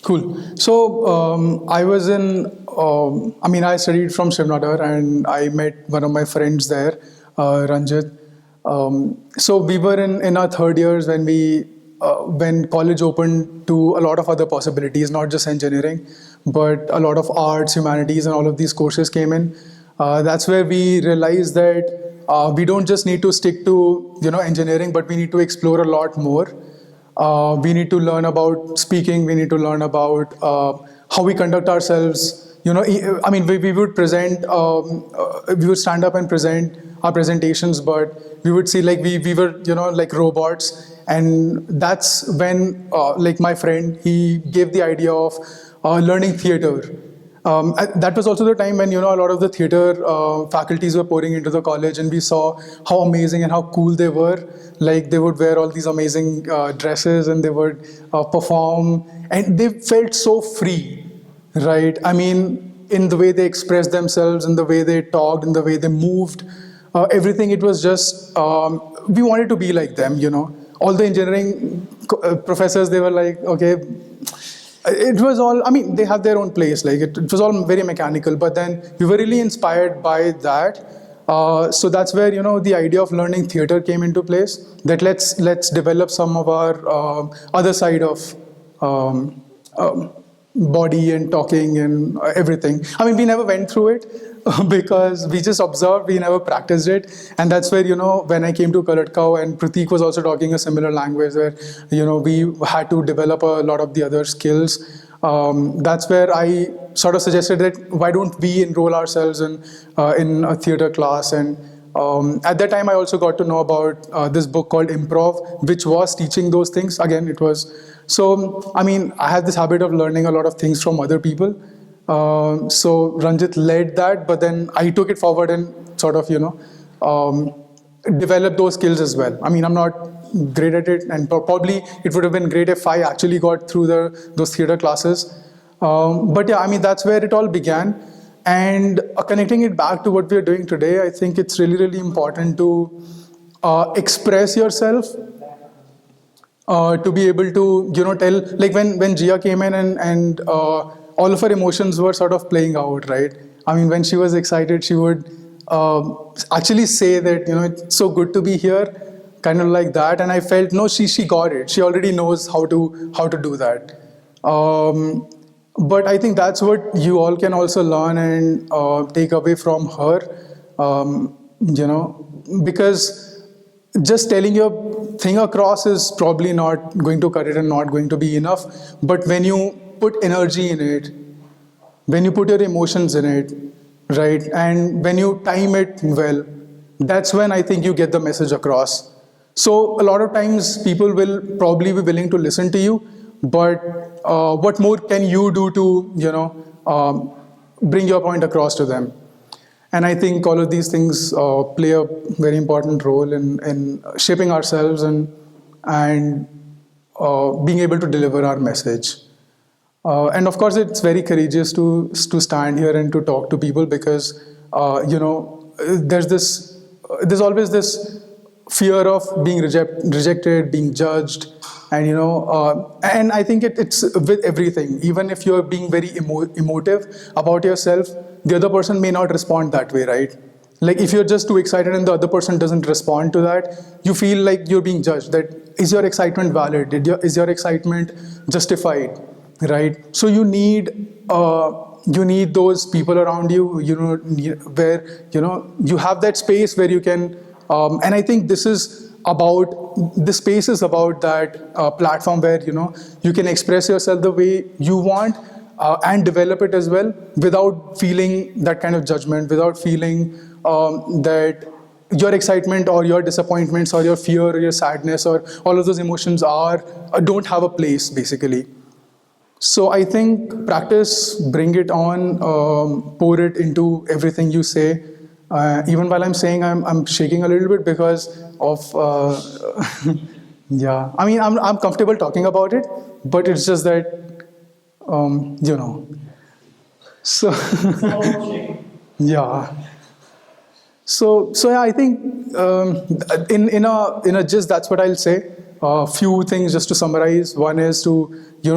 Cool. So I was in, I studied from Srinagar and I met one of my friends there, Ranjit. So we were in our third years when college opened to a lot of other possibilities, not just engineering, but a lot of arts, humanities, and all of these courses came in. That's where we realized that we don't just need to stick to engineering, but we need to explore a lot more. We need to learn about speaking. We need to learn about how we conduct ourselves. We would present, we would stand up and present our presentations, but we would see like we were, like robots. And that's when, like my friend, he gave the idea of learning theater. That was also the time when a lot of the theater faculties were pouring into the college, and we saw how amazing and how cool they were. Like they would wear all these amazing dresses, and they would perform, and they felt so free, right? I mean, in the way they expressed themselves, in the way they talked, in the way they moved, everything. It was just we wanted to be like them. All the engineering professors, they were like, okay, it was all, they have their own place. Like it was all very mechanical, but then we were really inspired by that. So that's where, the idea of learning theater came into place, that let's develop some of our other side of um, body and talking and everything. We never went through it because we just observed, we never practiced it. And that's where, when I came to Kalatkau, and Pratik was also talking a similar language where, we had to develop a lot of the other skills. That's where I sort of suggested that why don't we enroll ourselves in a theater class. And at that time, I also got to know about this book called Improv, which was teaching those things. Again, it was so. I had this habit of learning a lot of things from other people. So Ranjit led that, but then I took it forward and sort of, developed those skills as well. I'm not great at it, and probably it would have been great if I actually got through those theater classes. But yeah, that's where it all began. And connecting it back to what we are doing today, I think it's really, really important to express yourself, to be able to, tell, like when Jia came in and all of her emotions were sort of playing out, right? When she was excited, she would actually say that, it's so good to be here, kind of like that. And I felt, no, she got it. She already knows how to do that. But I think that's what you all can also learn and take away from her, because just telling your thing across is probably not going to cut it and not going to be enough. But when you put energy in it, when you put your emotions in it, right, and when you time it well, that's when I think you get the message across. So a lot of times people will probably be willing to listen to you, but what more can you do to, bring your point across to them? And I think all of these things play a very important role in shaping ourselves and being able to deliver our message. And of course, it's very courageous to stand here and to talk to people because, there's always this fear of being rejected, being judged, and and I think it's with everything. Even if you're being very emotive about yourself, the other person may not respond that way, right? Like if you're just too excited and the other person doesn't respond to that, you feel like you're being judged. That is your excitement valid? Is your excitement justified? Right? So you need those people around you, where you have that space where you can. And I think this space is about that platform where you can express yourself the way you want and develop it as well without feeling that kind of judgment, without feeling that your excitement or your disappointments or your fear or your sadness or all of those emotions don't have a place basically. So I think practice, bring it on, pour it into everything you say. Even while I'm saying, I'm shaking a little bit because of yeah. I'm comfortable talking about it, but it's just that So yeah. So yeah, I think in a gist, that's what I'll say. A few things just to summarize. One is to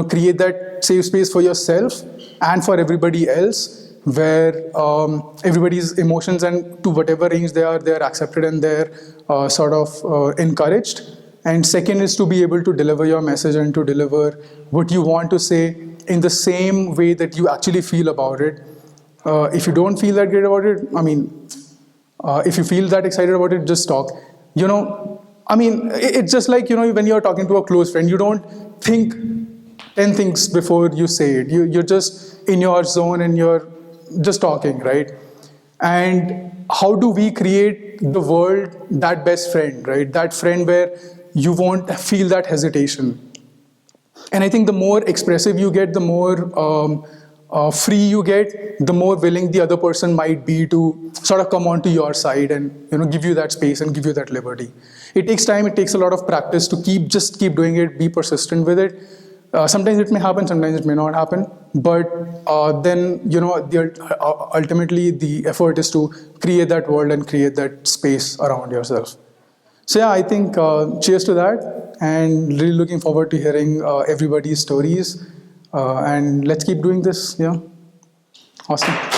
create that that safe space for yourself and for everybody else, where everybody's emotions and to whatever range they're accepted and they're sort of encouraged. And second is to be able to deliver your message and to deliver what you want to say in the same way that you actually feel about it. If you don't feel that great about it, I mean, if you feel that excited about it, just talk. It's just like, when you're talking to a close friend, you don't think 10 things before you say it. You're just in your zone and you're just talking, right? And how do we create the world that best friend, right? That friend where you won't feel that hesitation. And I think the more expressive you get, the more free you get, the more willing the other person might be to sort of come onto your side and give you that space and give you that liberty. It takes time. It takes a lot of practice to just keep doing it. Be persistent with it. Sometimes it may happen. Sometimes it may not happen. But then ultimately the effort is to create that world and create that space around yourself. So yeah, I think cheers to that, and really looking forward to hearing everybody's stories. And let's keep doing this. Yeah, awesome.